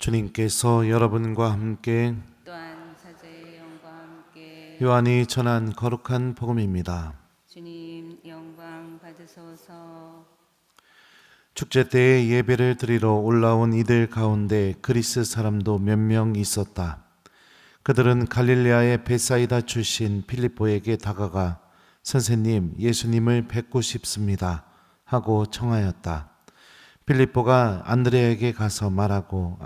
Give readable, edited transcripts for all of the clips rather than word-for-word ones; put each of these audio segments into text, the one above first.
주님께서 여러분과 함께 또한 사자의 영과 함께 요한이 전한 거룩한 복음입니다. 주님 영광 받으소서. 축제 때에 예배를 드리러 올라온 이들 가운데 그리스 사람도 몇 명 있었다. 그들은 갈릴레아의 베사이다 출신 빌립보에게 다가가 선생님, 예수님을 뵙고 싶습니다 하고 청하였다. 빌립보가 안드레아에게 가서 말하고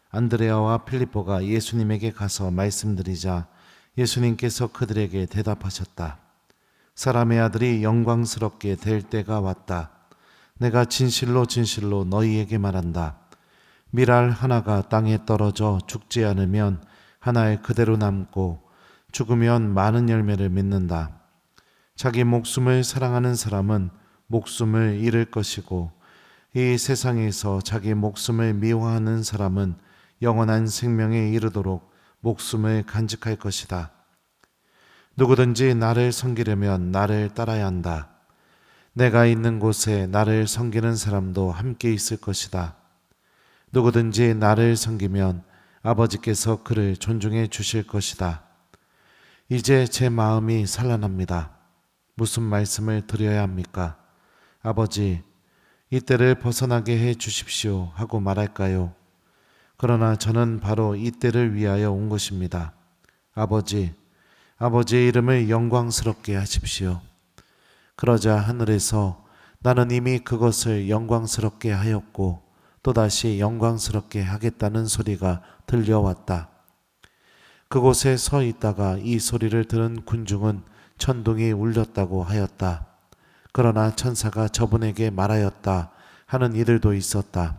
안드레아와 빌립보가 예수님에게 가서 말씀드리자 예수님께서 그들에게 대답하셨다. 사람의 아들이 영광스럽게 될 때가 왔다. 내가 진실로 진실로 너희에게 말한다. 밀알 하나가 땅에 떨어져 죽지 않으면 하나에 그대로 남고 죽으면 많은 열매를 맺는다. 자기 목숨을 사랑하는 사람은 목숨을 잃을 것이고 이 세상에서 자기 목숨을 미워하는 사람은 영원한 생명에 이르도록 목숨을 간직할 것이다. 누구든지 나를 섬기려면 나를 따라야 한다. 내가 있는 곳에 나를 섬기는 사람도 함께 있을 것이다. 누구든지 나를 섬기면 아버지께서 그를 존중해 주실 것이다. 이제 제 마음이 산란합니다. 무슨 말씀을 드려야 합니까? 아버지, 이때를 벗어나게 해 주십시오 하고 말할까요? 그러나 저는 바로 이때를 위하여 온 것입니다. 아버지, 아버지의 이름을 영광스럽게 하십시오. 그러자 하늘에서 나는 이미 그것을 영광스럽게 하였고 또다시 영광스럽게 하겠다는 소리가 들려왔다. 그곳에 서 있다가 이 소리를 들은 군중은 천둥이 울렸다고 하였다. 그러나 천사가 저분에게 말하였다 하는 이들도 있었다.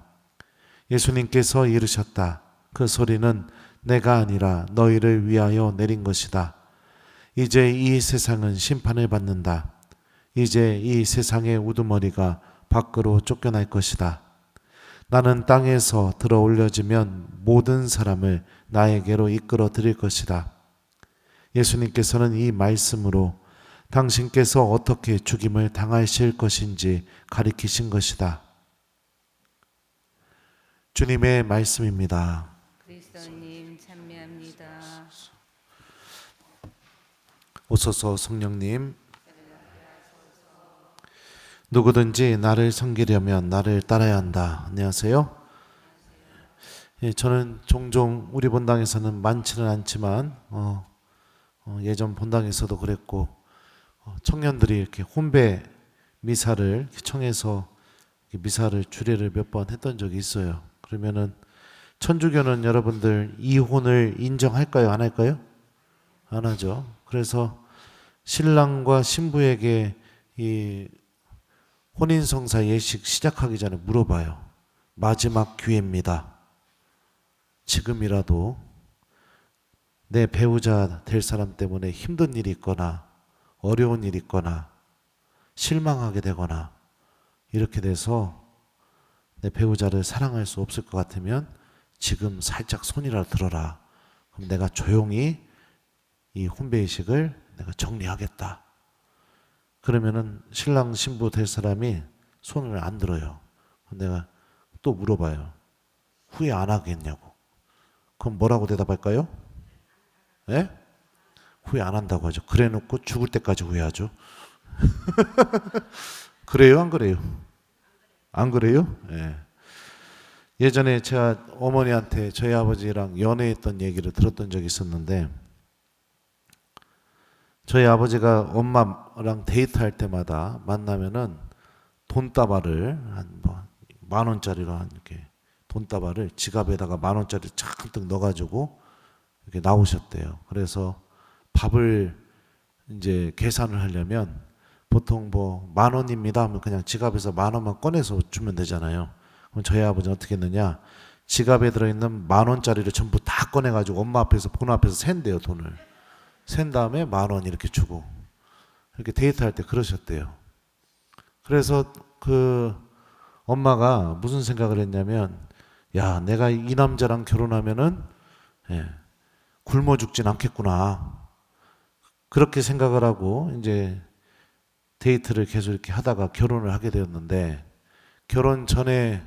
예수님께서 이르셨다. 그 소리는 내가 아니라 너희를 위하여 내린 것이다. 이제 이 세상은 심판을 받는다. 이제 이 세상의 우두머리가 밖으로 쫓겨날 것이다. 나는 땅에서 들어 올려지면 모든 사람을 나에게로 이끌어 드릴 것이다. 예수님께서는 이 말씀으로 당신께서 어떻게 죽임을 당하실 것인지 가리키신 것이다. 주님의 말씀입니다. 그리스도님 찬미합니다. 오소서 성령님. 누구든지 나를 섬기려면 나를 따라야 한다. 안녕하세요. 저는 종종 우리 본당에서는 많지는 않지만 예전 본당에서도 그랬고 청년들이 이렇게 혼배 미사를 청해서 미사를 주례를 몇 번 했던 적이 있어요. 그러면은 천주교는 여러분들 이혼을 인정할까요? 안 할까요? 안 하죠. 그래서 신랑과 신부에게 이 혼인성사 예식 시작하기 전에 물어봐요. 마지막 기회입니다. 지금이라도 내 배우자 될 사람 때문에 힘든 일이 있거나 어려운 일이 있거나 실망하게 되거나 이렇게 돼서 내 배우자를 사랑할 수 없을 것 같으면 지금 살짝 손이라 들어라. 그럼 내가 조용히 이 혼배의식을 내가 정리하겠다. 그러면은 신랑 신부 될 사람이 손을 안 들어요. 내가 또 물어봐요. 후회 안 하겠냐고. 그럼 뭐라고 대답할까요? 예? 후회 안 한다고 하죠. 그래 놓고 죽을 때까지 후회하죠. 그래요? 안 그래요? 안 그래요? 예. 예전에 제가 어머니한테 저희 아버지랑 연애했던 얘기를 들었던 적이 있었는데 저희 아버지가 엄마랑 데이트할 때마다 만나면은 돈다발을 한 만 원짜리로 한 이렇게 돈다발을 지갑에다가 만 원짜리 잔뜩 넣어가지고 이렇게 나오셨대요. 그래서 밥을 이제 계산을 하려면 보통 만 원입니다 하면 그냥 지갑에서 만 원만 꺼내서 주면 되잖아요. 그럼 저희 아버지는 어떻게 했느냐? 지갑에 들어있는 만 원짜리를 전부 다 꺼내가지고 엄마 앞에서 본 앞에서 샌대요. 돈을 센 다음에 만 원 이렇게 주고 이렇게 데이트할 때 그러셨대요. 그래서 그 엄마가 무슨 생각을 했냐면 야 내가 이 남자랑 결혼하면은 굶어 죽진 않겠구나 그렇게 생각을 하고 이제 데이트를 계속 이렇게 하다가 결혼을 하게 되었는데 결혼 전에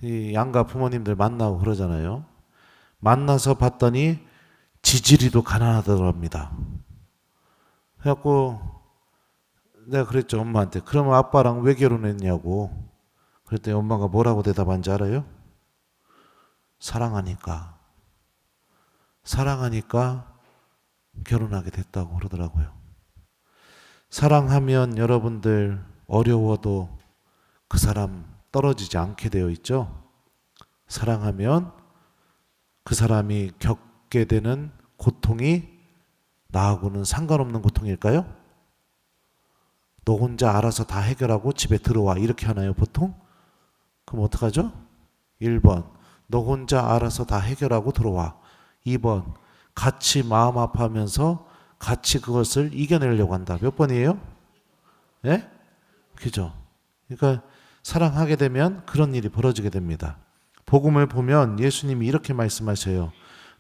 이 양가 부모님들 만나고 그러잖아요. 만나서 봤더니 지지리도 가난하더랍니다. 그래갖고 내가 그랬죠, 엄마한테. 그러면 아빠랑 왜 결혼했냐고. 그랬더니 엄마가 뭐라고 대답한지 알아요? 사랑하니까. 사랑하니까 결혼하게 됐다고 그러더라고요. 사랑하면 여러분들 어려워도 그 사람 떨어지지 않게 되어 있죠. 사랑하면 그 사람이 겪게 되는 고통이 나하고는 상관없는 고통일까요? 너 혼자 알아서 다 해결하고 집에 들어와 이렇게 하나요 보통? 그럼 어떡하죠? 1번 너 혼자 알아서 다 해결하고 들어와. 2번 같이 마음 아파하면서 같이 그것을 이겨내려고 한다. 몇 번이에요? 예? 그죠? 그러니까 사랑하게 되면 그런 일이 벌어지게 됩니다. 복음을 보면 예수님이 이렇게 말씀하셔요.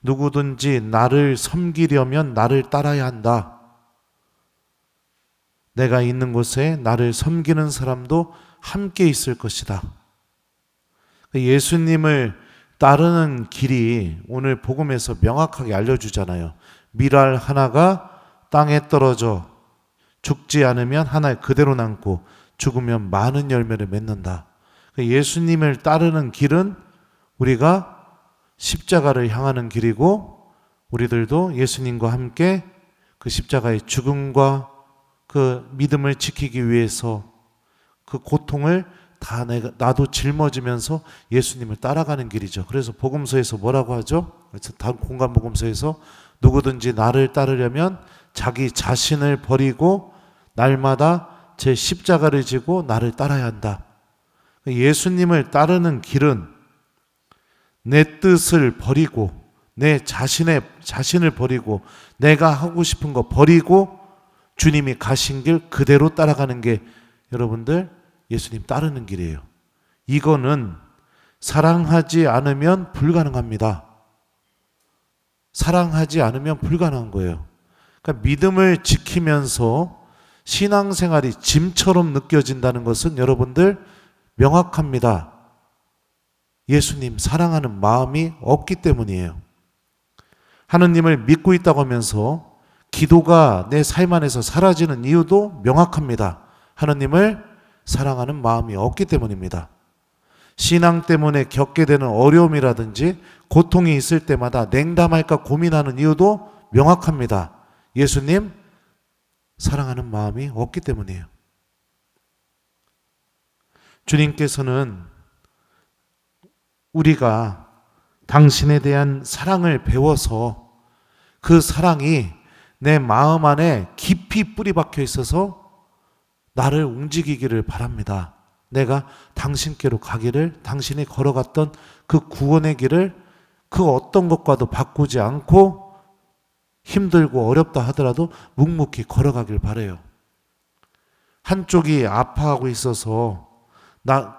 누구든지 나를 섬기려면 나를 따라야 한다. 내가 있는 곳에 나를 섬기는 사람도 함께 있을 것이다. 예수님을 따르는 길이 오늘 복음에서 명확하게 알려주잖아요. 밀알 하나가 땅에 떨어져 죽지 않으면 하나 그대로 남고 죽으면 많은 열매를 맺는다. 예수님을 따르는 길은 우리가 십자가를 향하는 길이고 우리들도 예수님과 함께 그 십자가의 죽음과 그 믿음을 지키기 위해서 그 고통을 다 나도 짊어지면서 예수님을 따라가는 길이죠. 그래서 복음서에서 뭐라고 하죠? 다른 공간 복음서에서 누구든지 나를 따르려면 자기 자신을 버리고 날마다 제 십자가를 지고 나를 따라야 한다. 예수님을 따르는 길은 내 뜻을 버리고 내 자신을 버리고 내가 하고 싶은 거 버리고 주님이 가신 길 그대로 따라가는 게 여러분들 예수님 따르는 길이에요. 이거는 사랑하지 않으면 불가능합니다. 사랑하지 않으면 불가능한 거예요. 그러니까 믿음을 지키면서 신앙생활이 짐처럼 느껴진다는 것은 여러분들 명확합니다. 예수님 사랑하는 마음이 없기 때문이에요. 하느님을 믿고 있다고 하면서 기도가 내 삶 안에서 사라지는 이유도 명확합니다. 하느님을 사랑하는 마음이 없기 때문입니다. 신앙 때문에 겪게 되는 어려움이라든지 고통이 있을 때마다 냉담할까 고민하는 이유도 명확합니다. 예수님 사랑하는 마음이 없기 때문이에요. 주님께서는 우리가 당신에 대한 사랑을 배워서 그 사랑이 내 마음 안에 깊이 뿌리 박혀 있어서 나를 움직이기를 바랍니다. 내가 당신께로 가기를, 당신이 걸어갔던 그 구원의 길을 그 어떤 것과도 바꾸지 않고 힘들고 어렵다 하더라도 묵묵히 걸어가길 바라요. 한쪽이 아파하고 있어서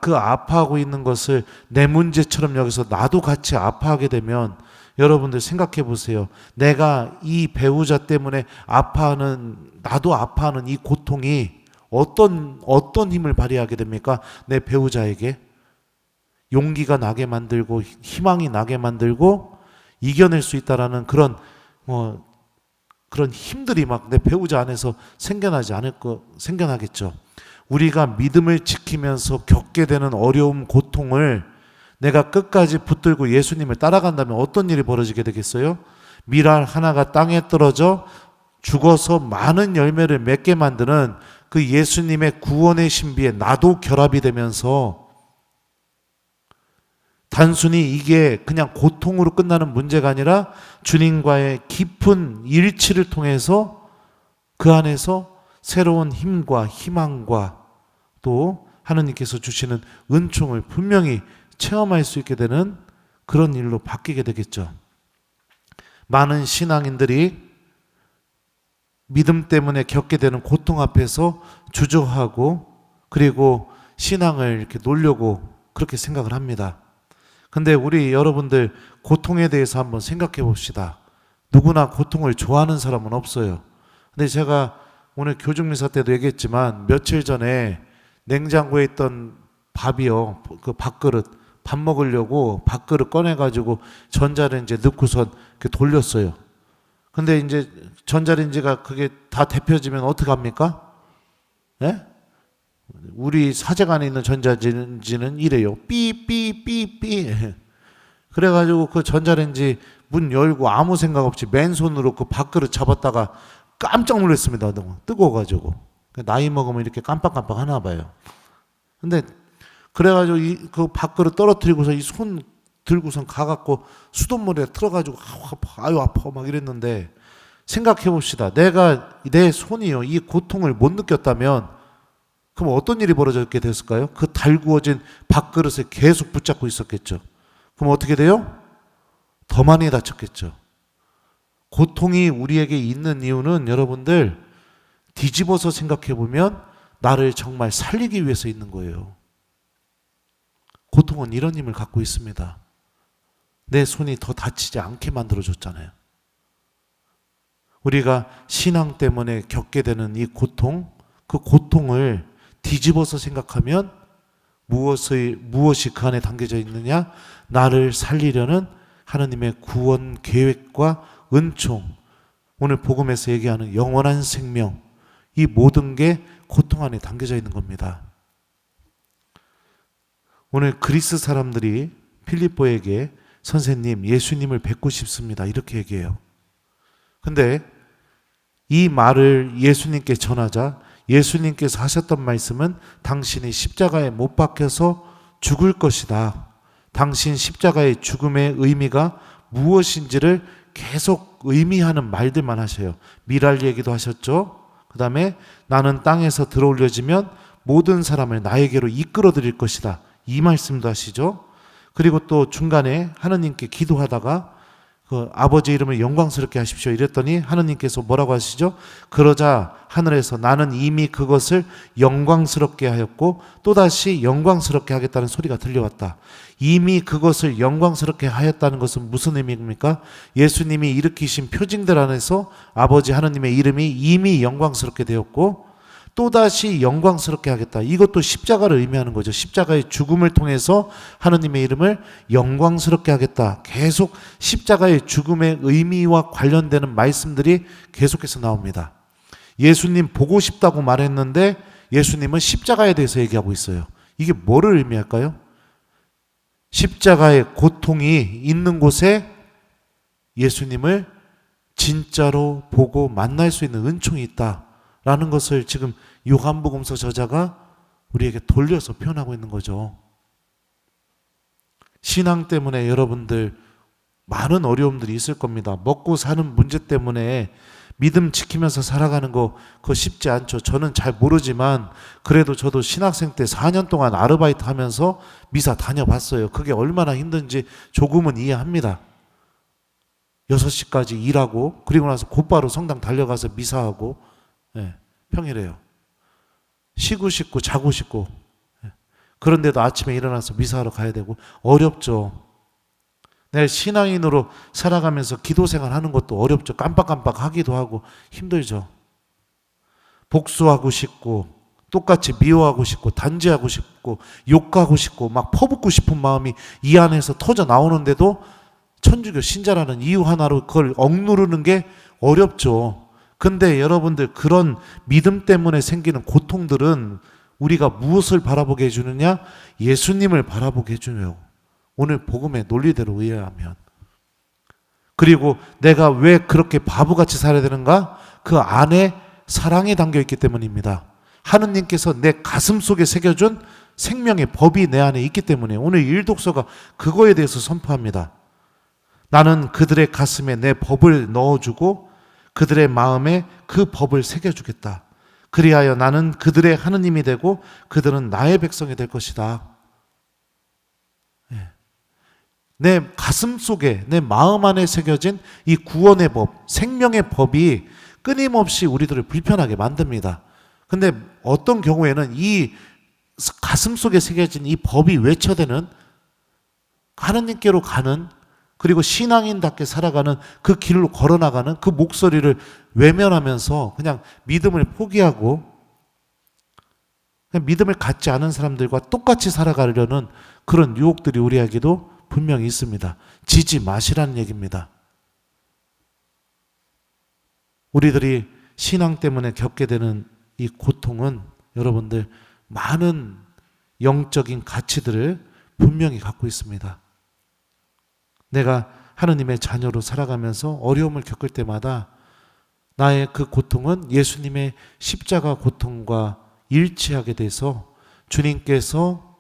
그 아파하고 있는 것을 내 문제처럼 여기서 나도 같이 아파하게 되면 여러분들 생각해 보세요. 내가 이 배우자 때문에 나도 아파하는 이 고통이 어떤 힘을 발휘하게 됩니까? 내 배우자에게 용기가 나게 만들고 희망이 나게 만들고 이겨낼 수 있다라는 그런 힘들이 막 내 배우자 안에서 생겨나겠죠. 우리가 믿음을 지키면서 겪게 되는 어려움, 고통을 내가 끝까지 붙들고 예수님을 따라간다면 어떤 일이 벌어지게 되겠어요? 밀알 하나가 땅에 떨어져 죽어서 많은 열매를 맺게 만드는 그 예수님의 구원의 신비에 나도 결합이 되면서 단순히 이게 그냥 고통으로 끝나는 문제가 아니라 주님과의 깊은 일치를 통해서 그 안에서 새로운 힘과 희망과 또 하느님께서 주시는 은총을 분명히 체험할 수 있게 되는 그런 일로 바뀌게 되겠죠. 많은 신앙인들이 믿음 때문에 겪게 되는 고통 앞에서 주저하고 그리고 신앙을 이렇게 놓으려고 그렇게 생각을 합니다. 근데 우리 여러분들 고통에 대해서 한번 생각해 봅시다. 누구나 고통을 좋아하는 사람은 없어요. 근데 제가 오늘 교중미사 때도 얘기했지만 며칠 전에 냉장고에 있던 밥이요, 그 밥그릇 밥 먹으려고 밥그릇 꺼내가지고 전자레인지에 넣고선 이렇게 돌렸어요. 근데 이제 전자레인지가 그게 다 데펴지면 어떡합니까? 예? 우리 사제관에 있는 전자레인지는 이래요. 삐삐삐삐. 그래가지고 그 전자레인지 문 열고 아무 생각 없이 맨손으로 그 밥그릇 잡았다가 깜짝 놀랐습니다. 너무 뜨거워가지고. 나이 먹으면 이렇게 깜빡깜빡 하나 봐요. 근데 그래가지고 그 밥그릇 떨어뜨리고서 이 손 들고선 가갖고 수돗물에 틀어가지고 아유 아파 막 이랬는데, 생각해 봅시다. 내가 내 손이요 이 고통을 못 느꼈다면 그럼 어떤 일이 벌어졌게 됐을까요? 그 달구어진 밥그릇에 계속 붙잡고 있었겠죠. 그럼 어떻게 돼요? 더 많이 다쳤겠죠. 고통이 우리에게 있는 이유는 여러분들 뒤집어서 생각해 보면 나를 정말 살리기 위해서 있는 거예요. 고통은 이런 힘을 갖고 있습니다. 내 손이 더 다치지 않게 만들어줬잖아요. 우리가 신앙 때문에 겪게 되는 이 고통, 그 고통을 뒤집어서 생각하면 무엇이 그 안에 담겨져 있느냐? 나를 살리려는 하나님의 구원 계획과 은총, 오늘 복음에서 얘기하는 영원한 생명, 이 모든 게 고통 안에 담겨져 있는 겁니다. 오늘 그리스 사람들이 필립보에게 선생님, 예수님을 뵙고 싶습니다, 이렇게 얘기해요. 근데 이 말을 예수님께 전하자 예수님께서 하셨던 말씀은 당신이 십자가에 못 박혀서 죽을 것이다. 당신 십자가의 죽음의 의미가 무엇인지를 계속 의미하는 말들만 하셔요. 미랄 얘기도 하셨죠. 그 다음에 나는 땅에서 들어올려지면 모든 사람을 나에게로 이끌어 드릴 것이다, 이 말씀도 하시죠. 그리고 또 중간에 하느님께 기도하다가 그 아버지 이름을 영광스럽게 하십시오 이랬더니 하느님께서 뭐라고 하시죠? 그러자 하늘에서 나는 이미 그것을 영광스럽게 하였고 또다시 영광스럽게 하겠다는 소리가 들려왔다. 이미 그것을 영광스럽게 하였다는 것은 무슨 의미입니까? 예수님이 일으키신 표징들 안에서 아버지 하느님의 이름이 이미 영광스럽게 되었고 또다시 영광스럽게 하겠다. 이것도 십자가를 의미하는 거죠. 십자가의 죽음을 통해서 하느님의 이름을 영광스럽게 하겠다. 계속 십자가의 죽음의 의미와 관련되는 말씀들이 계속해서 나옵니다. 예수님 보고 싶다고 말했는데 예수님은 십자가에 대해서 얘기하고 있어요. 이게 뭐를 의미할까요? 십자가의 고통이 있는 곳에 예수님을 진짜로 보고 만날 수 있는 은총이 있다 라는 것을 지금 요한복음서 저자가 우리에게 돌려서 표현하고 있는 거죠. 신앙 때문에 여러분들 많은 어려움들이 있을 겁니다. 먹고 사는 문제 때문에 믿음 지키면서 살아가는 거 그거 쉽지 않죠. 저는 잘 모르지만 그래도 저도 신학생 때 4년 동안 아르바이트 하면서 미사 다녀봤어요. 그게 얼마나 힘든지 조금은 이해합니다. 6시까지 일하고 그리고 나서 곧바로 성당 달려가서 미사하고, 평일에요. 쉬고 싶고 자고 싶고, 그런데도 아침에 일어나서 미사하러 가야 되고 어렵죠. 내 신앙인으로 살아가면서 기도 생활하는 것도 어렵죠. 깜빡깜빡 하기도 하고 힘들죠. 복수하고 싶고 똑같이 미워하고 싶고 단죄하고 싶고 욕하고 싶고 막 퍼붓고 싶은 마음이 이 안에서 터져 나오는데도 천주교 신자라는 이유 하나로 그걸 억누르는 게 어렵죠. 근데 여러분들 그런 믿음 때문에 생기는 고통들은 우리가 무엇을 바라보게 해주느냐? 예수님을 바라보게 해주네요. 오늘 복음의 논리대로 의하면. 그리고 내가 왜 그렇게 바보같이 살아야 되는가? 그 안에 사랑이 담겨있기 때문입니다. 하느님께서 내 가슴 속에 새겨준 생명의 법이 내 안에 있기 때문에 오늘 일독서가 그거에 대해서 선포합니다. 나는 그들의 가슴에 내 법을 넣어주고 그들의 마음에 그 법을 새겨주겠다. 그리하여 나는 그들의 하느님이 되고 그들은 나의 백성이 될 것이다. 내 가슴 속에 내 마음 안에 새겨진 이 구원의 법, 생명의 법이 끊임없이 우리들을 불편하게 만듭니다. 근데 어떤 경우에는 이 가슴 속에 새겨진 이 법이 외쳐대는 하느님께로 가는, 그리고 신앙인답게 살아가는 그 길로 걸어나가는 그 목소리를 외면하면서 그냥 믿음을 포기하고 믿음을 갖지 않은 사람들과 똑같이 살아가려는 그런 유혹들이 우리에게도 분명히 있습니다. 지지 마시라는 얘기입니다. 우리들이 신앙 때문에 겪게 되는 이 고통은 여러분들 많은 영적인 가치들을 분명히 갖고 있습니다. 내가 하느님의 자녀로 살아가면서 어려움을 겪을 때마다 나의 그 고통은 예수님의 십자가 고통과 일치하게 돼서 주님께서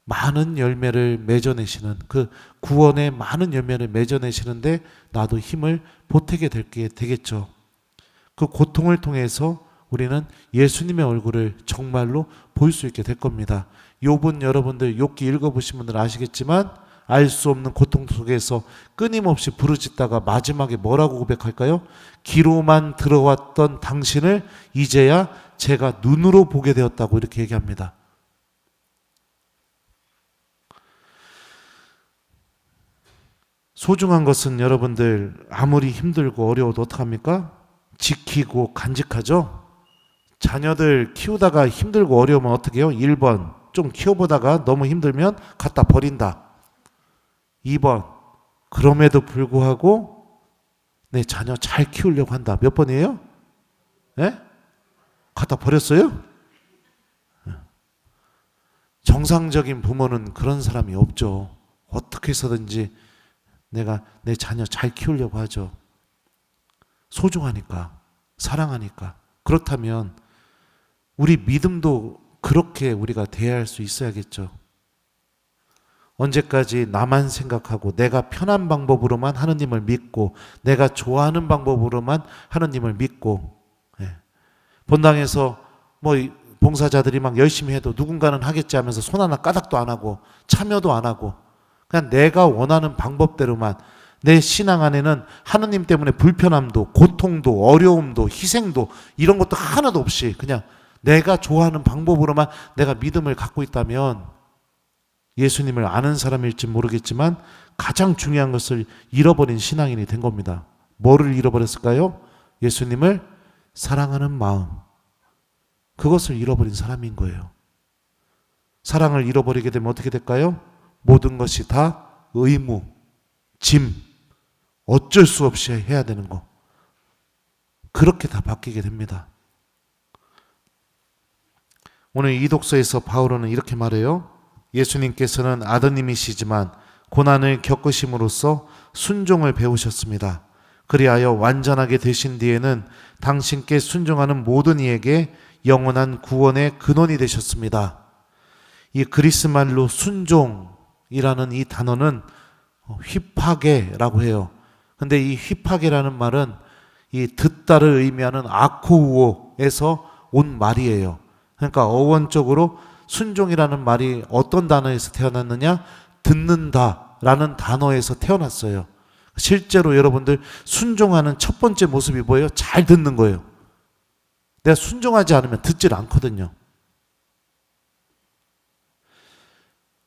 많은 열매를 맺어내시는 그 구원의 많은 열매를 맺어내시는데 나도 힘을 보태게 되겠죠. 그 고통을 통해서 우리는 예수님의 얼굴을 정말로 볼 수 있게 될 겁니다. 욥은 여러분들 욥기 읽어보신 분들 아시겠지만 알 수 없는 고통 속에서 끊임없이 부르짖다가 마지막에 뭐라고 고백할까요? 귀로만 들어왔던 당신을 이제야 제가 눈으로 보게 되었다고 이렇게 얘기합니다. 소중한 것은 여러분들 아무리 힘들고 어려워도 어떡합니까? 지키고 간직하죠. 자녀들 키우다가 힘들고 어려우면 어떻게 해요? 1번 좀 키워보다가 너무 힘들면 갖다 버린다. 2번 그럼에도 불구하고 내 자녀 잘 키우려고 한다. 몇 번이에요? 예? 갖다 버렸어요? 정상적인 부모는 그런 사람이 없죠. 어떻게 해서든지 내가 내 자녀 잘 키우려고 하죠. 소중하니까, 사랑하니까. 그렇다면 우리 믿음도 그렇게 우리가 대할 수 있어야겠죠. 언제까지 나만 생각하고 내가 편한 방법으로만 하느님을 믿고 내가 좋아하는 방법으로만 하느님을 믿고, 본당에서 뭐 봉사자들이 막 열심히 해도 누군가는 하겠지 하면서 손 하나 까닥도 안 하고 참여도 안 하고 그냥 내가 원하는 방법대로만, 내 신앙 안에는 하느님 때문에 불편함도 고통도 어려움도 희생도 이런 것도 하나도 없이 그냥 내가 좋아하는 방법으로만 내가 믿음을 갖고 있다면 예수님을 아는 사람일지 모르겠지만 가장 중요한 것을 잃어버린 신앙인이 된 겁니다. 뭐를 잃어버렸을까요? 예수님을 사랑하는 마음. 그것을 잃어버린 사람인 거예요. 사랑을 잃어버리게 되면 어떻게 될까요? 모든 것이 다 의무, 짐, 어쩔 수 없이 해야 되는 거. 그렇게 다 바뀌게 됩니다. 오늘 이 독서에서 바울은 이렇게 말해요. 예수님께서는 아드님이시지만 고난을 겪으심으로써 순종을 배우셨습니다. 그리하여 완전하게 되신 뒤에는 당신께 순종하는 모든 이에게 영원한 구원의 근원이 되셨습니다. 이 그리스 말로 순종이라는 이 단어는 휘파게라고 해요. 근데 이 휘파게라는 말은 이 듣다를 의미하는 아코우오에서 온 말이에요. 그러니까 어원적으로 순종이라는 말이 어떤 단어에서 태어났느냐? 듣는다라는 단어에서 태어났어요. 실제로 여러분들 순종하는 첫 번째 모습이 뭐예요? 잘 듣는 거예요. 내가 순종하지 않으면 듣질 않거든요.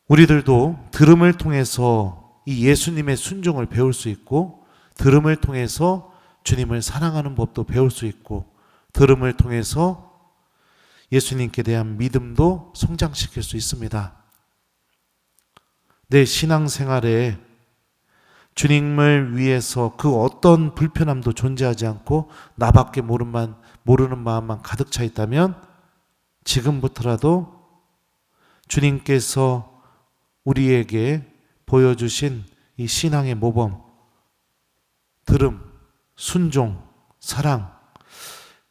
우리들도 들음을 통해서 이 예수님의 순종을 배울 수 있고, 들음을 통해서 주님을 사랑하는 법도 배울 수 있고, 들음을 통해서 예수님께 대한 믿음도 성장시킬 수 있습니다. 내 신앙생활에 주님을 위해서 그 어떤 불편함도 존재하지 않고 나밖에 모르는 마음만 가득 차 있다면 지금부터라도 주님께서 우리에게 보여주신 이 신앙의 모범, 들음, 순종, 사랑,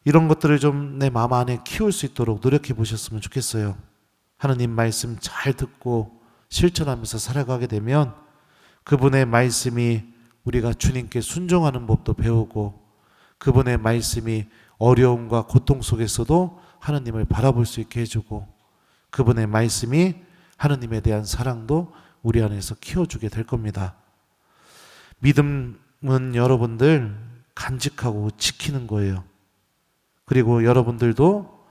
이런 것들을 좀 내 마음 안에 키울 수 있도록 노력해 보셨으면 좋겠어요. 하느님 말씀 잘 듣고 실천하면서 살아가게 되면 그분의 말씀이 우리가 주님께 순종하는 법도 배우고, 그분의 말씀이 어려움과 고통 속에서도 하느님을 바라볼 수 있게 해주고, 그분의 말씀이 하느님에 대한 사랑도 우리 안에서 키워주게 될 겁니다. 믿음은 여러분들 간직하고 지키는 거예요. 그리고 여러분들도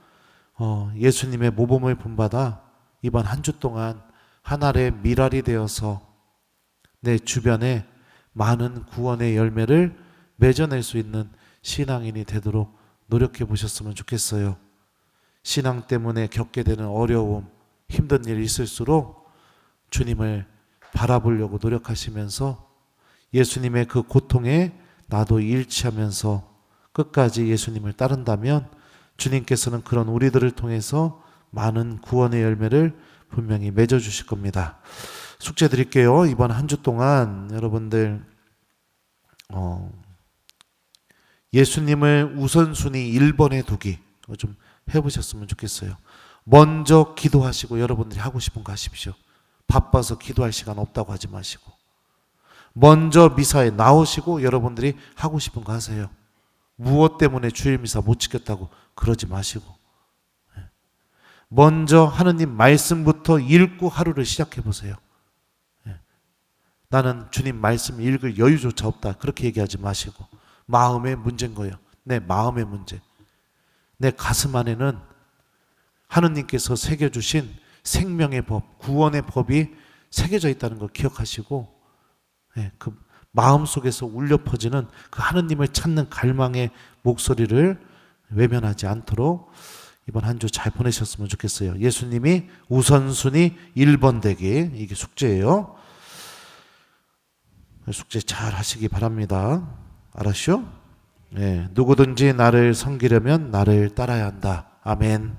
예수님의 모범을 본받아 이번 한 주 동안 하늘의 미랄이 되어서 내 주변에 많은 구원의 열매를 맺어낼 수 있는 신앙인이 되도록 노력해 보셨으면 좋겠어요. 신앙 때문에 겪게 되는 어려움, 힘든 일이 있을수록 주님을 바라보려고 노력하시면서 예수님의 그 고통에 나도 일치하면서 끝까지 예수님을 따른다면 주님께서는 그런 우리들을 통해서 많은 구원의 열매를 분명히 맺어주실 겁니다. 숙제 드릴게요. 이번 한 주 동안 여러분들 예수님을 우선순위 1번에 두기 좀 해보셨으면 좋겠어요. 먼저 기도하시고 여러분들이 하고 싶은 거 하십시오. 바빠서 기도할 시간 없다고 하지 마시고 먼저 미사에 나오시고 여러분들이 하고 싶은 거 하세요. 무엇 때문에 주일 미사 못 지켰다고 그러지 마시고 먼저 하느님 말씀부터 읽고 하루를 시작해 보세요. 나는 주님 말씀 읽을 여유조차 없다 그렇게 얘기하지 마시고 마음의 문제인 거예요. 내 마음의 문제. 내 가슴 안에는 하느님께서 새겨주신 생명의 법, 구원의 법이 새겨져 있다는 걸 기억하시고 그 마음속에서 울려 퍼지는 그 하느님을 찾는 갈망의 목소리를 외면하지 않도록 이번 한 주 잘 보내셨으면 좋겠어요. 예수님이 우선순위 1번 되기 이게 숙제예요. 숙제 잘 하시기 바랍니다. 알았죠? 누구든지 나를 섬기려면 나를 따라야 한다. 아멘.